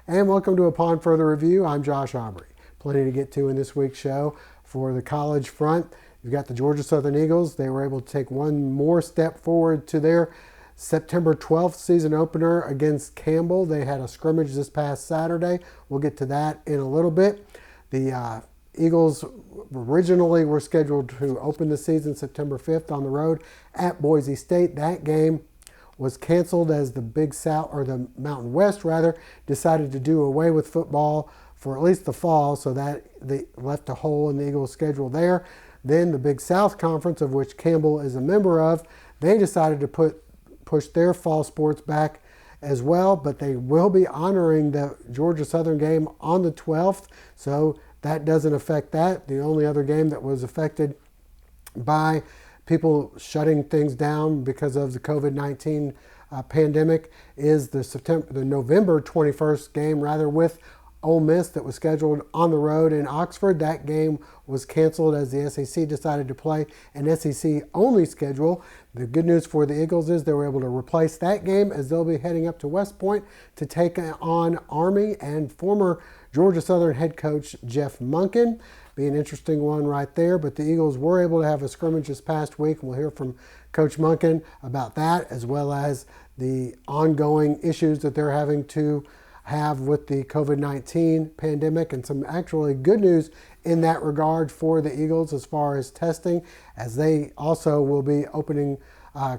And welcome to Upon Further Review. I'm Josh Aubrey. Plenty to get to in this week's show. For the college front, you've got the Georgia Southern Eagles. They were able to take one more step forward to their September 12th season opener against Campbell. They had a scrimmage this past Saturday. We'll get to that in a little bit. The Eagles originally were scheduled to open the season September 5th on the road at Boise State. That game was canceled as the Big South, or the Mountain West rather, decided to do away with football for at least the fall, so that they left a hole in the Eagles' schedule there. Then the Big South Conference, of which Campbell is a member of, they decided to push their fall sports back as well, but they will be honoring the Georgia Southern game on the 12th, so that doesn't affect that. The only other game that was affected by people shutting things down because of the COVID-19 pandemic is the November 21st game, with Ole Miss, that was scheduled on the road in Oxford. That game was canceled as the SEC decided to play an SEC-only schedule. The good news for the Eagles is they were able to replace that game, as they'll be heading up to West Point to take on Army and former Georgia Southern head coach Jeff Monken. Be an interesting one right there, but the Eagles were able to have a scrimmage this past week, and we'll hear from Coach Monken about that, as well as the ongoing issues that they're having to have with the COVID-19 pandemic, and some actually good news in that regard for the Eagles as far as testing, as they also will be opening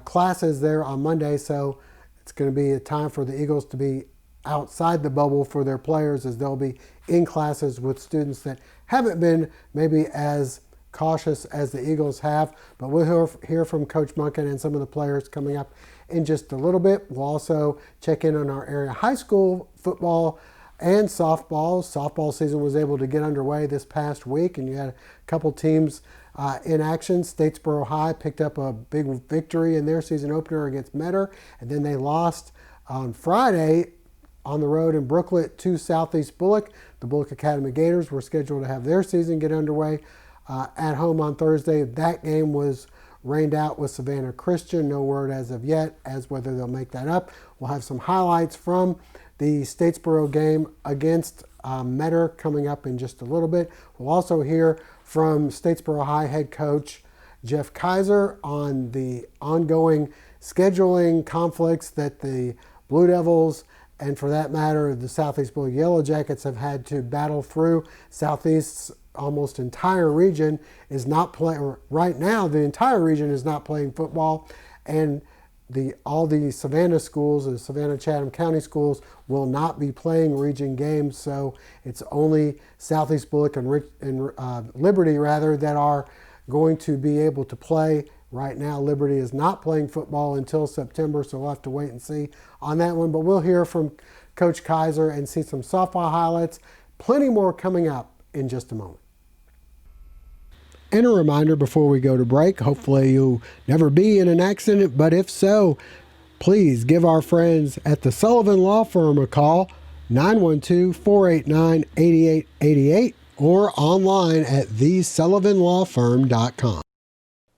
classes there on Monday. So it's going to be a time for the Eagles to be outside the bubble for their players, as they'll be in classes with students that haven't been maybe as cautious as the Eagles have. But we'll hear from Coach Monken and some of the players coming up in just a little bit. We'll also check in on our area high school football and softball. Softball season was able to get underway this past week, and you had a couple teams in action. Statesboro High picked up a big victory in their season opener against Metter, and then they lost on Friday on the road in Brooklet to Southeast Bulloch. The Bulloch Academy Gators were scheduled to have their season get underway at home on Thursday. That game was rained out with Savannah Christian. No word as of yet as whether they'll make that up. We'll have some highlights from the Statesboro game against Metter coming up in just a little bit. We'll also hear from Statesboro High head coach Jeff Kaiser on the ongoing scheduling conflicts that the Blue Devils, and for that matter, the Southeast Bulloch Yellow Jackets, have had to battle through. Southeast's almost entire region is not playing right now. The entire region is not playing football, and all the Savannah schools, the Savannah-Chatham County schools, will not be playing region games. So it's only Southeast Bulloch and Liberty that are going to be able to play. Right now, Liberty is not playing football until September, so we'll have to wait and see on that one. But we'll hear from Coach Kaiser and see some softball highlights. Plenty more coming up in just a moment. And a reminder before we go to break, hopefully you'll never be in an accident, but if so, please give our friends at the Sullivan Law Firm a call, 912-489-8888, or online at thesullivanlawfirm.com.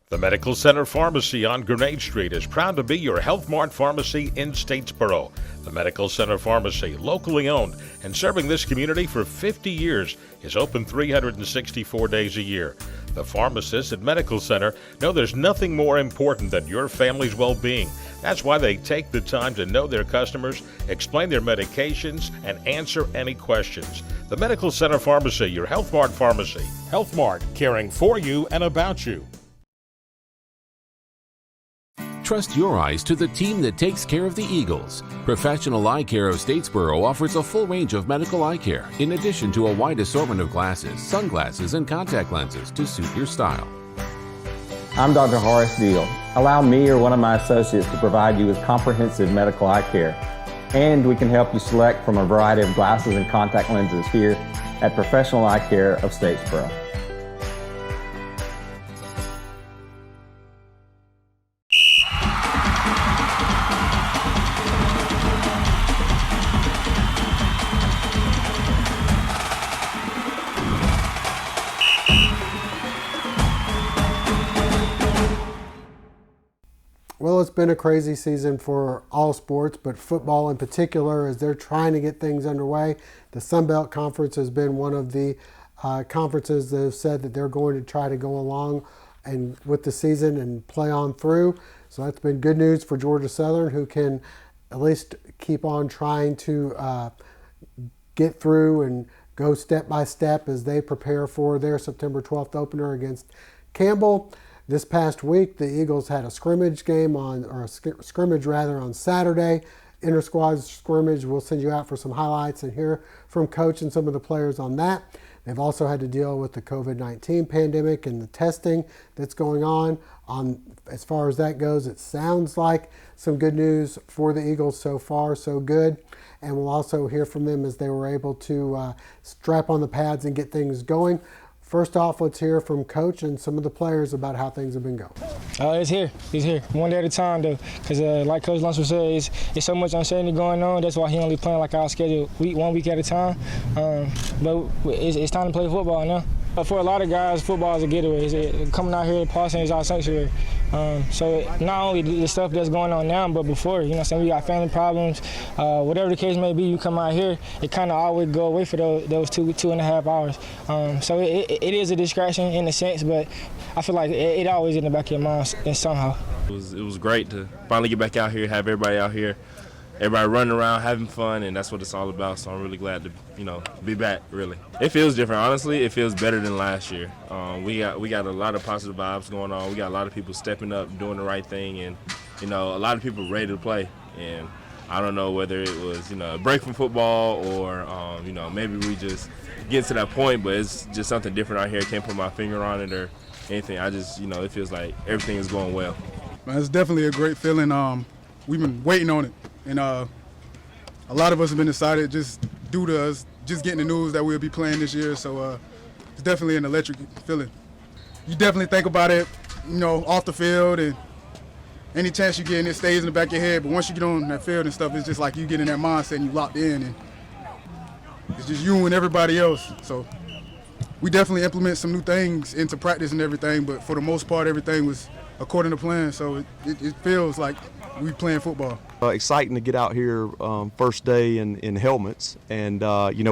The Medical Center Pharmacy on Grenade Street is proud to be your Health Mart pharmacy in Statesboro. The Medical Center Pharmacy, locally owned and serving this community for 50 years, is open 364 days a year. The pharmacists at Medical Center know there's nothing more important than your family's well-being. That's why they take the time to know their customers, explain their medications, and answer any questions. The Medical Center Pharmacy, your Health Mart pharmacy. Health Mart, caring for you and about you. Trust your eyes to the team that takes care of the Eagles. Professional Eye Care of Statesboro offers a full range of medical eye care, in addition to a wide assortment of glasses, sunglasses, and contact lenses to suit your style. I'm Dr. Horace Deal. Allow me or one of my associates to provide you with comprehensive medical eye care, and we can help you select from a variety of glasses and contact lenses here at Professional Eye Care of Statesboro. Well, Well, it's been a crazy season for all sports, but football in particular, as they're trying to get things underway. The Sun Belt Conference has been one of the conferences that have said that they're going to try to go along and with the season and play on through. So that's been good news for Georgia Southern, who can at least keep on trying to get through and go step by step as they prepare for their September 12th opener against Campbell. This past week, the Eagles had a scrimmage on Saturday. Inter-squad scrimmage. We'll send you out for some highlights and hear from Coach and some of the players on that. They've also had to deal with the COVID-19 pandemic and the testing that's going on. As far as that goes, it sounds like some good news for the Eagles so far, so good. And we'll also hear from them as they were able to strap on the pads and get things going. First off, let's hear from Coach and some of the players about how things have been going. It's here. It's here. One day at a time, though. Because like Coach Lunsford said, it's so much uncertainty going on. That's why he only playing like our schedule, one week at a time. But it's time to play football now. For a lot of guys, football is a getaway. Coming out here, Paulson is our sanctuary. So not only the stuff that's going on now, but before, you know what I'm saying, we got family problems. Whatever the case may be, you come out here, it kind of always go away for those 2.5 hours. So it is a distraction in a sense, but I feel like it always in the back of your mind somehow. It was great to finally get back out here, have everybody out here, everybody running around, having fun, and that's what it's all about. So I'm really glad to, be back, really. It feels different. Honestly, it feels better than last year. We got a lot of positive vibes going on. We got a lot of people stepping up, doing the right thing, and, a lot of people ready to play. And I don't know whether it was, a break from football or, maybe we just get to that point, but it's just something different out here. Can't put my finger on it or anything. I just, it feels like everything is going well. Man, it's definitely a great feeling. We've been waiting on it. And a lot of us have been excited just due to us just getting the news that we'll be playing this year. So it's definitely an electric feeling. You definitely think about it, off the field, and any chance you get in, it stays in the back of your head. But once you get on that field and stuff, it's just like you get in that mindset and you locked in, and it's just you and everybody else. So we definitely implement some new things into practice and everything, but for the most part, everything was according to plan. So it feels like we playing football. Exciting to get out here first day in helmets, and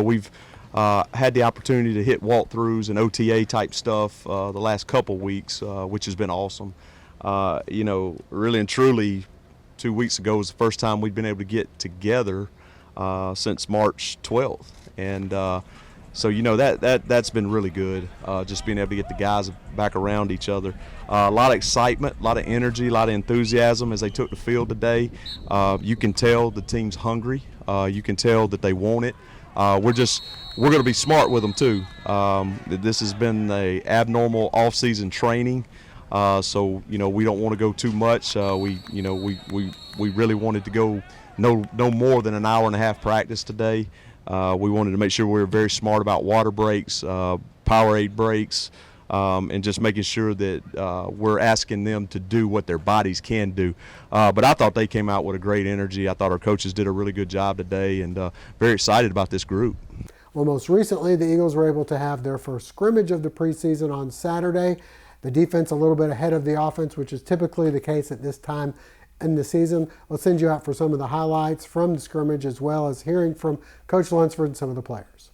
we've had the opportunity to hit walkthroughs and OTA type stuff the last couple weeks, which has been awesome. Really and truly, 2 weeks ago was the first time we'd been able to get together since March 12th, and so that's been really good. Just being able to get the guys back around each other. A lot of excitement, a lot of energy, a lot of enthusiasm as they took the field today. You can tell the team's hungry. You can tell that they want it. We're going to be smart with them too. This has been a abnormal off-season training, so we don't want to go too much. We really wanted to go no more than an hour and a half practice today. We wanted to make sure we were very smart about water breaks, Powerade breaks, and just making sure that we're asking them to do what their bodies can do. But I thought they came out with a great energy. I thought our coaches did a really good job today, and very excited about this group. Well, most recently, the Eagles were able to have their first scrimmage of the preseason on Saturday. The defense a little bit ahead of the offense, which is typically the case at this time in the season. We'll send you out for some of the highlights from the scrimmage, as well as hearing from Coach Lunsford and some of the players.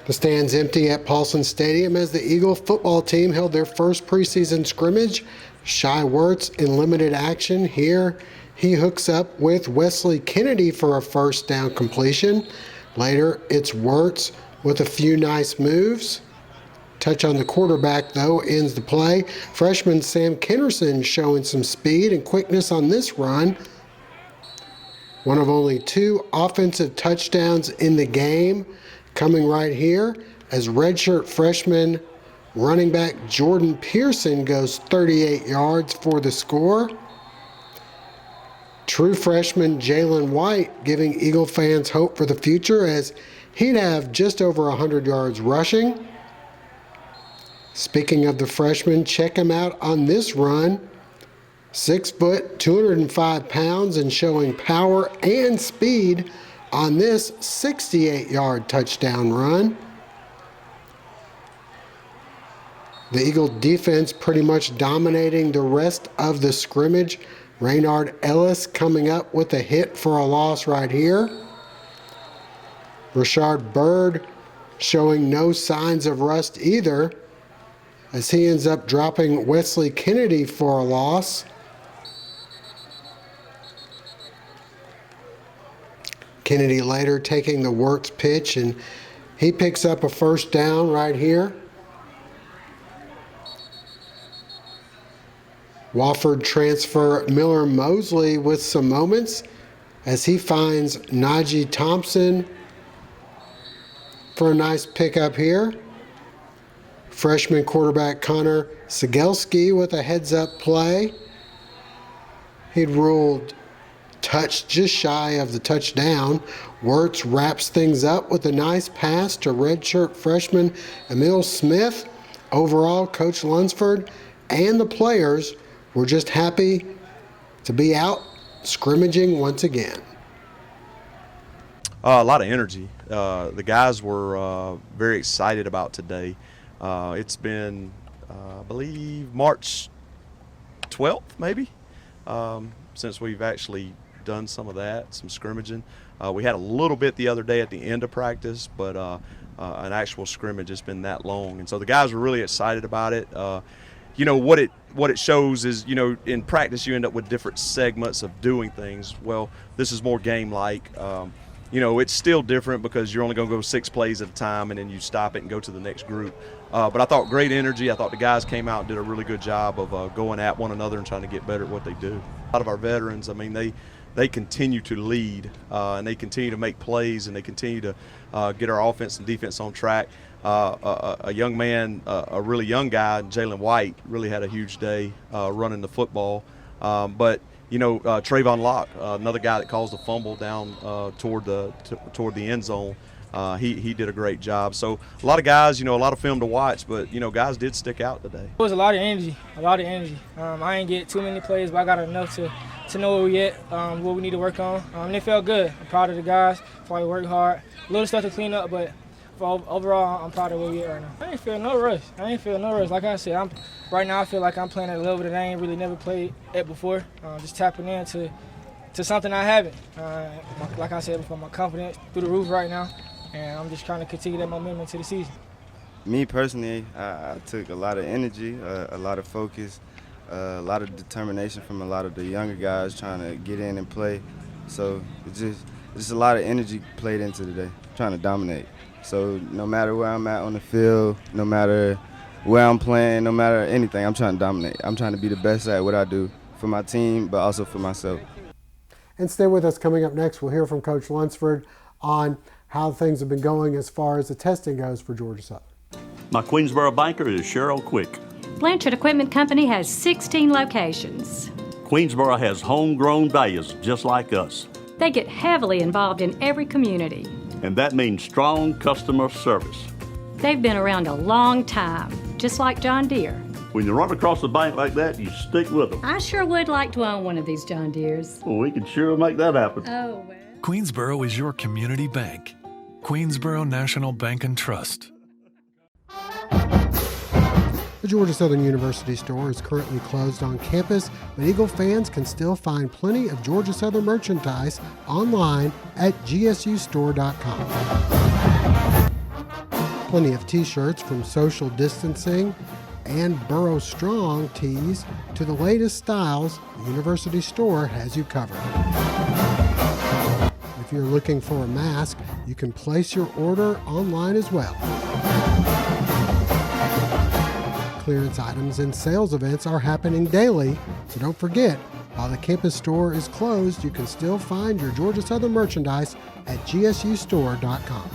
The stands empty at Paulson Stadium as the Eagle football team held their first preseason scrimmage. Shai Wertz in limited action here. He hooks up with Wesley Kennedy for a first down completion. Later, it's Wertz with a few nice moves. Touch on the quarterback, though, ends the play. Freshman Sam Kennerson showing some speed and quickness on this run. One of only 2 offensive touchdowns in the game coming right here as redshirt freshman running back Jordan Pearson goes 38 yards for the score. True freshman Jalen White giving Eagle fans hope for the future as he'd have just over 100 yards rushing. Speaking of the freshman, check him out on this run. 6 foot, 205 pounds, and showing power and speed on this 68-yard touchdown run. The Eagle defense pretty much dominating the rest of the scrimmage Raynard Ellis coming up with a hit for a loss right here. Rashard Bird showing no signs of rust either, as he ends up dropping Wesley Kennedy for a loss. Kennedy later taking the Wirtz pitch, and he picks up a first down right here. Wofford transfer Miller Mosley with some moments as he finds Najee Thompson for a nice pickup here. Freshman quarterback Connor Sigelski with a heads-up play. He'd ruled touch just shy of the touchdown. Wirtz wraps things up with a nice pass to redshirt freshman Emil Smith. Overall, Coach Lunsford and the players were just happy to be out scrimmaging once again. A lot of energy. The guys were very excited about today. It's been, I believe, March 12th, maybe, since we've actually done some of that, some scrimmaging. We had a little bit the other day at the end of practice, but an actual scrimmage has been that long. And so the guys were really excited about it. You know, what it shows is, you know, in practice you end up with different segments of doing things. Well, this is more game-like. You know, it's still different because you're only going to go 6 plays at a time and then you stop it and go to the next group. But I thought great energy. I thought the guys came out and did a really good job of going at one another and trying to get better at what they do. A lot of our veterans, I mean, they continue to lead and they continue to make plays and they continue to get our offense and defense on track. A young man, a really young guy, Jalen White, really had a huge day running the football. But you know, Trayvon Locke, another guy that caused a fumble down toward the end zone. He did a great job. So a lot of guys, you know, a lot of film to watch, but you know, guys did stick out today. It was a lot of energy, I ain't get too many plays, but I got enough to know where we at, what we need to work on. And it felt good. I'm proud of the guys. Probably worked hard. A little stuff to clean up, but overall, I'm proud of where we at right now. I ain't feel no rush. Like I said, right now I feel like I'm playing at a level that I ain't really never played at before. Just tapping into something I haven't. Like I said before, my confidence through the roof right now, and I'm just trying to continue that momentum into the season. Me personally, I took a lot of energy, a lot of focus, a lot of determination from a lot of the younger guys trying to get in and play. So it's just a lot of energy played into today, trying to dominate. So no matter where I'm at on the field, no matter where I'm playing, no matter anything, I'm trying to dominate. I'm trying to be the best at what I do for my team, but also for myself. And stay with us. Coming up next, we'll hear from Coach Lunsford on how things have been going as far as the testing goes for Georgia Southern. My Queensboro banker is Cheryl Quick. Blanchard Equipment Company has 16 locations. Queensboro has homegrown values just like us. They get heavily involved in every community. And that means strong customer service. They've been around a long time, just like John Deere. When you run across the bank like that, you stick with them. I sure would like to own one of these John Deeres. Well, we can sure make that happen. Oh, well. Queensboro is your community bank. Queensboro National Bank and Trust. The Georgia Southern University store is currently closed on campus, but Eagle fans can still find plenty of Georgia Southern merchandise online at gsustore.com. Plenty of t-shirts from social distancing and Burrow Strong tees to the latest styles. The University store has you covered. If you're looking for a mask, you can place your order online as well. Clearance items and sales events are happening daily, so don't forget, while the campus store is closed, you can still find your Georgia Southern merchandise at gsustore.com.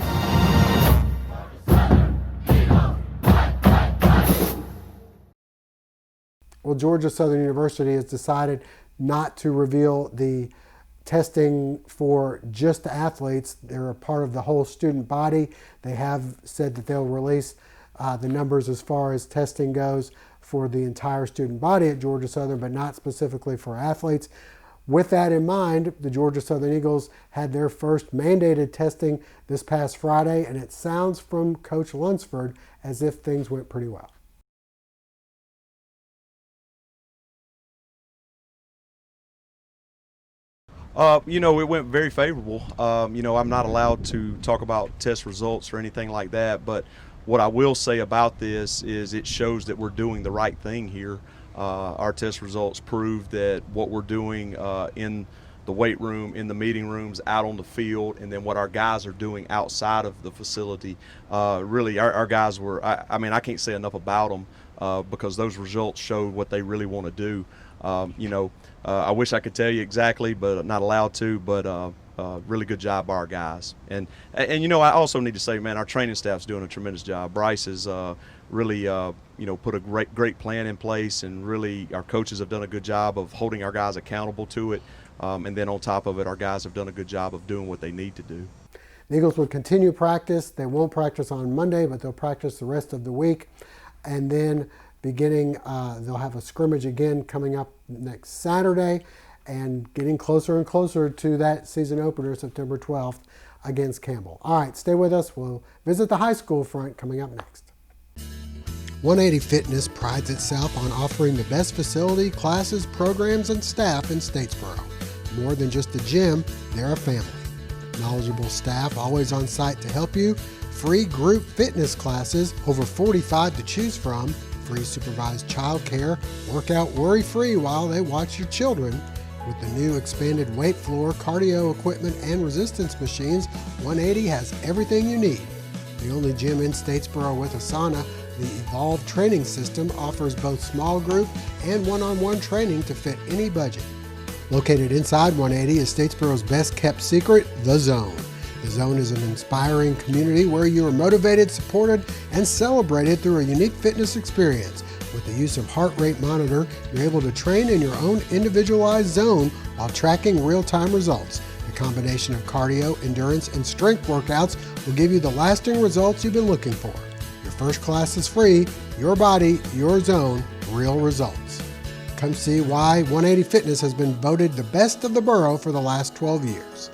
Well, Georgia Southern University has decided not to reveal the testing for just the athletes. They're a part of the whole student body. They have said that they'll release the numbers as far as testing goes for the entire student body at Georgia Southern, but not specifically for athletes. With that in mind, the Georgia Southern Eagles had their first mandated testing this past Friday, and it sounds from Coach Lunsford as if things went pretty well. It went very favorable. I'm not allowed to talk about test results or anything like that, but what I will say about this is it shows that we're doing the right thing here. Our test results prove that what we're doing in the weight room, in the meeting rooms, out on the field, and then what our guys are doing outside of the facility. Really, our guys were, I can't say enough about them because those results showed what they really want to do. I wish I could tell you exactly, but I'm not allowed to, but really good job by our guys. And I also need to say, man, our training staff's doing a tremendous job. Bryce has really, put a great plan in place, and really our coaches have done a good job of holding our guys accountable to it. And then on top of it, our guys have done a good job of doing what they need to do. The Eagles will continue practice. They won't practice on Monday, but they'll practice the rest of the week. And then they'll have a scrimmage again coming up next Saturday, and getting closer and closer to that season opener, September 12th, against Campbell. All right, stay with us. We'll visit the high school front coming up next. 180 Fitness prides itself on offering the best facility, classes, programs, and staff in Statesboro. More than just a gym, they're a family. Knowledgeable staff always on site to help you. Free group fitness classes, over 45 to choose from. Free supervised child care. Work out worry-free while they watch your children. With the new expanded weight floor, cardio equipment, and resistance machines, 180 has everything you need. The only gym in Statesboro with a sauna, the Evolve training system offers both small group and one-on-one training to fit any budget. Located inside 180 is Statesboro's best kept secret, The Zone. The Zone is an inspiring community where you are motivated, supported, and celebrated through a unique fitness experience. With the use of heart rate monitor, you're able to train in your own individualized zone while tracking real-time results. The combination of cardio, endurance, and strength workouts will give you the lasting results you've been looking for. Your first class is free. Your body, your zone, real results. Come see why 180 Fitness has been voted the best of the borough for the last 12 years.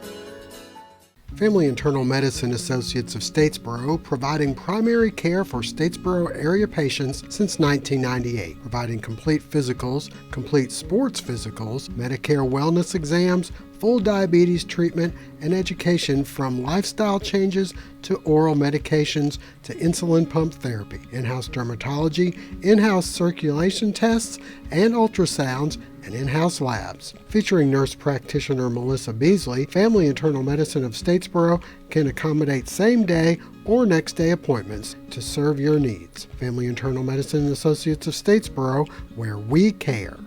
Family Internal Medicine Associates of Statesboro, providing primary care for Statesboro area patients since 1998, providing complete physicals, complete sports physicals, Medicare wellness exams, full diabetes treatment, and education from lifestyle changes to oral medications to insulin pump therapy, in-house dermatology, in-house circulation tests and ultrasounds, and in-house labs. Featuring nurse practitioner Melissa Beasley, Family Internal Medicine of Statesboro can accommodate same-day or next-day appointments to serve your needs. Family Internal Medicine Associates of Statesboro, where we care.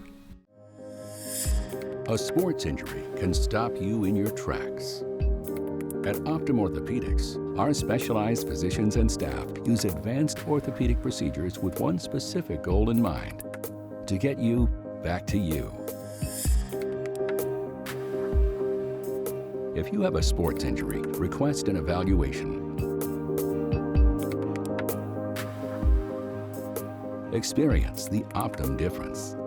A sports injury can stop you in your tracks. At Optum Orthopedics, our specialized physicians and staff use advanced orthopedic procedures with one specific goal in mind: to get you back to you. If you have a sports injury, request an evaluation. Experience the Optum difference.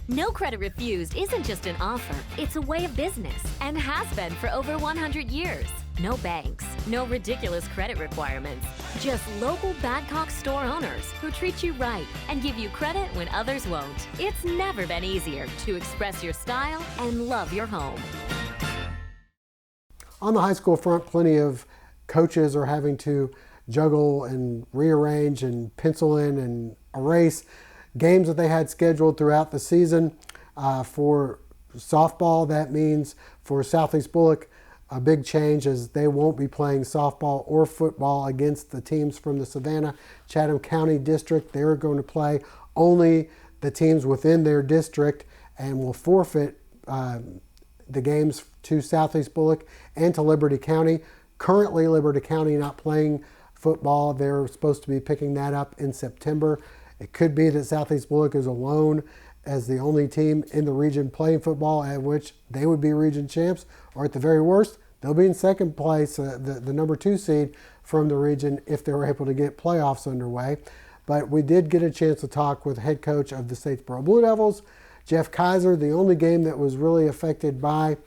No credit refused isn't just an offer, it's a way of business and has been for over 100 years. No banks, no ridiculous credit requirements, just local Badcock store owners who treat you right and give you credit when others won't. It's never been easier to express your style and love your home. On the high school front, plenty of coaches are having to juggle and rearrange and pencil in and erase games that they had scheduled throughout the season. For softball, that means for Southeast Bulloch, a big change as they won't be playing softball or football against the teams from the Savannah-Chatham County District. They're going to play only the teams within their district and will forfeit the games to Southeast Bulloch and to Liberty County. Currently, Liberty County not playing football. They're supposed to be picking that up in September. It could be that Southeast Bulloch is alone as the only team in the region playing football, at which they would be region champs, or at the very worst, they'll be in second place, the number 2 seed, from the region if they were able to get playoffs underway. But we did get a chance to talk with head coach of the Statesboro Blue Devils, Jeff Kaiser. The only game that was really affected by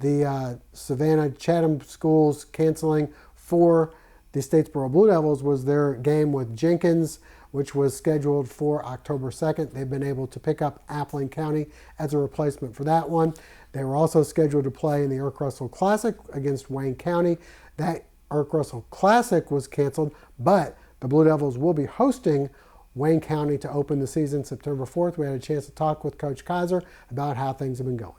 the Savannah-Chatham schools canceling for the Statesboro Blue Devils was their game with Jenkins, which was scheduled for October 2nd. They've been able to pick up Appling County as a replacement for that one. They were also scheduled to play in the Irk Russell Classic against Wayne County. That Irk Russell Classic was canceled, but the Blue Devils will be hosting Wayne County to open the season September 4th. We had a chance to talk with Coach Kaiser about how things have been going.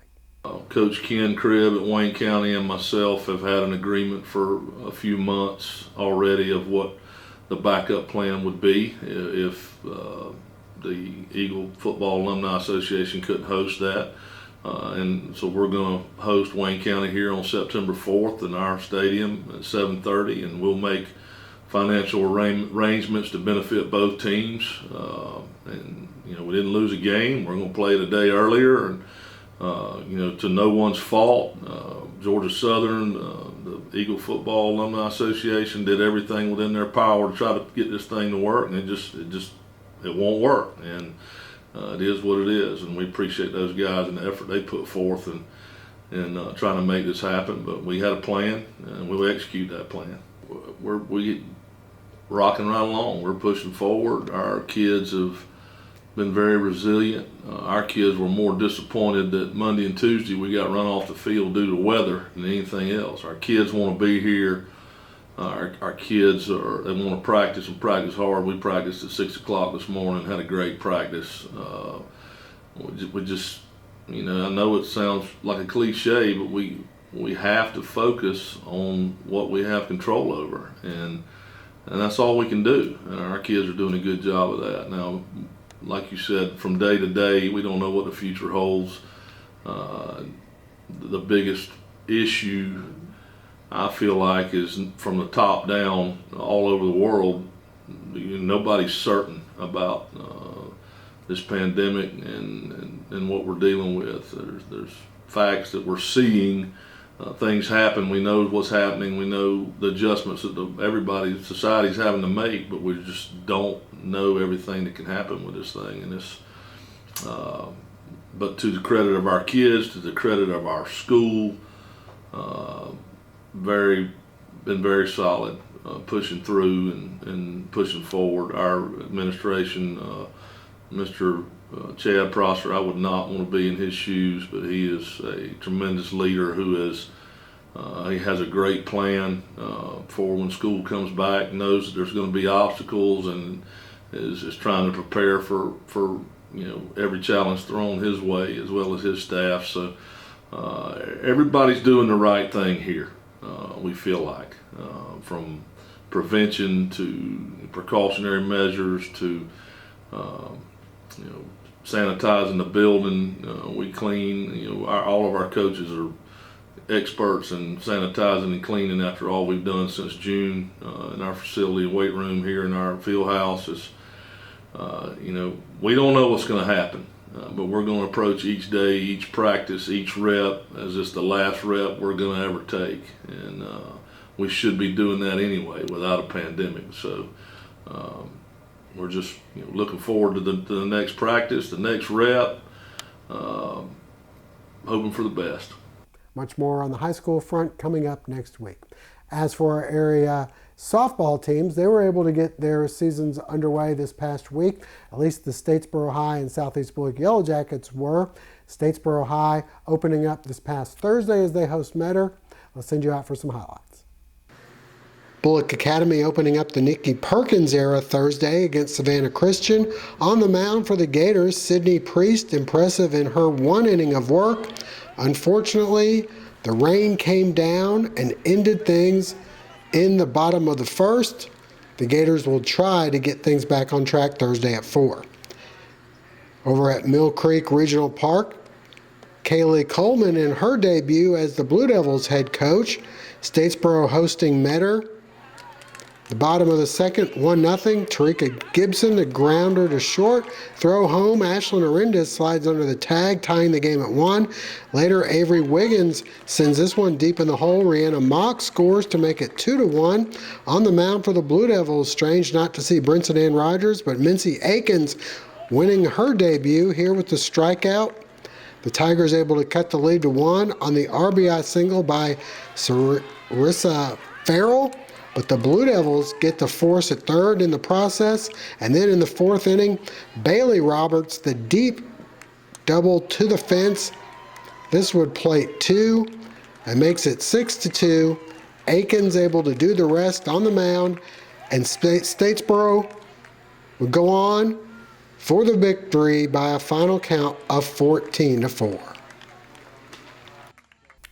Coach Ken Cribb at Wayne County and myself have had an agreement for a few months already of what the backup plan would be if the Eagle Football Alumni Association couldn't host that. And so we're going to host Wayne County here on September 4th in our stadium at 7:30, and we'll make financial arrangements to benefit both teams. And we didn't lose a game. We're going to play it a day earlier, and to no one's fault. Georgia Southern, the Eagle Football Alumni Association did everything within their power to try to get this thing to work, and it won't work. And it is what it is, and we appreciate those guys and the effort they put forth in trying to make this happen. But we had a plan, and we'll execute that plan. We're rocking right along. We're pushing forward. Our kids have been very resilient. Our kids were more disappointed that Monday and Tuesday we got run off the field due to weather than anything else. Our kids want to be here. Our kids they want to practice and practice hard. We practiced at 6 o'clock this morning, had a great practice. We just, I know it sounds like a cliche, but we have to focus on what we have control over, and that's all we can do. And our kids are doing a good job of that. Now, like you said, from day to day, we don't know what the future holds. The biggest issue I feel like is from the top down all over the world. Nobody's certain about this pandemic and what we're dealing with. There's facts that we're seeing. Things happen. We know what's happening. We know the adjustments that society's having to make, but we just don't know everything that can happen with this thing. And but to the credit of our kids, to the credit of our school, been very solid, pushing through and pushing forward. Our administration, Mr. Chad Prosser, I would not want to be in his shoes, but he is a tremendous leader who he has a great plan for when school comes back, knows that there's going to be obstacles, and is trying to prepare for every challenge thrown his way, as well as his staff. So everybody's doing the right thing here, we feel like, from prevention to precautionary measures to sanitizing the building. We clean. All of our coaches are experts in sanitizing and cleaning after all we've done since June in our facility and weight room here in our field house. We don't know what's going to happen, but we're going to approach each day, each practice, each rep as it's the last rep we're going to ever take, and we should be doing that anyway without a pandemic. So we're just looking forward to the next practice, the next rep, hoping for the best. Much more on the high school front coming up next week. As for our area softball teams, they were able to get their seasons underway this past week. At least the Statesboro High and Southeast Bulloch Yellow Jackets were. Statesboro High opening up this past Thursday as they host Metter. Let's send you out for some highlights. Bulloch Academy opening up the Nikki Perkins era Thursday against Savannah Christian. On the mound for the Gators, Sydney Priest, impressive in her one inning of work. Unfortunately, the rain came down and ended things in the bottom of the first. The Gators will try to get things back on track Thursday at 4. Over at Mill Creek Regional Park, Kaylee Coleman in her debut as the Blue Devils head coach. Statesboro hosting Metter. The bottom of the second, 1-0. Tarika Gibson, the grounder to short. Throw home. Ashlyn Arendis slides under the tag, tying the game at 1. Later, Avery Wiggins sends this one deep in the hole. Rihanna Mock scores to make it 2-1. On the mound for the Blue Devils, strange not to see Brinson Ann Rogers, but Mincy Akins winning her debut here with the strikeout. The Tigers able to cut the lead to 1 on the RBI single by Sarissa Farrell. But the Blue Devils get the force at third in the process. And then in the 4th inning, Bailey Roberts, the deep double to the fence. This would plate 2 and makes it 6-2. Akins able to do the rest on the mound. And Statesboro would go on for the victory by a final count of 14-4.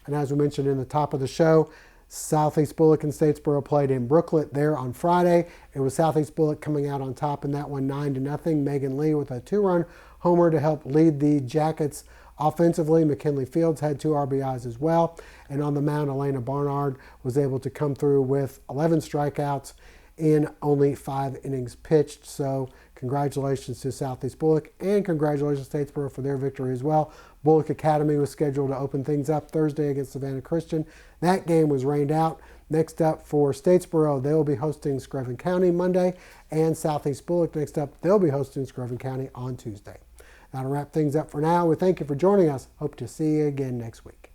And as we mentioned in the top of the show, Southeast Bulloch and Statesboro played in Brooklet there on Friday. It was Southeast Bulloch coming out on top in that one 9-0. Megan Lee with a 2-run homer to help lead the Jackets offensively. McKinley Fields had 2 RBIs as well. And on the mound, Elena Barnard was able to come through with 11 strikeouts in only 5 innings pitched. So congratulations to Southeast Bulloch, and congratulations to Statesboro for their victory as well. Bulloch Academy was scheduled to open things up Thursday against Savannah Christian. That game was rained out. Next up for Statesboro, they will be hosting Screven County Monday, and Southeast Bulloch next up, they'll be hosting Screven County on Tuesday. That'll wrap things up for now. We thank you for joining us. Hope to see you again next week.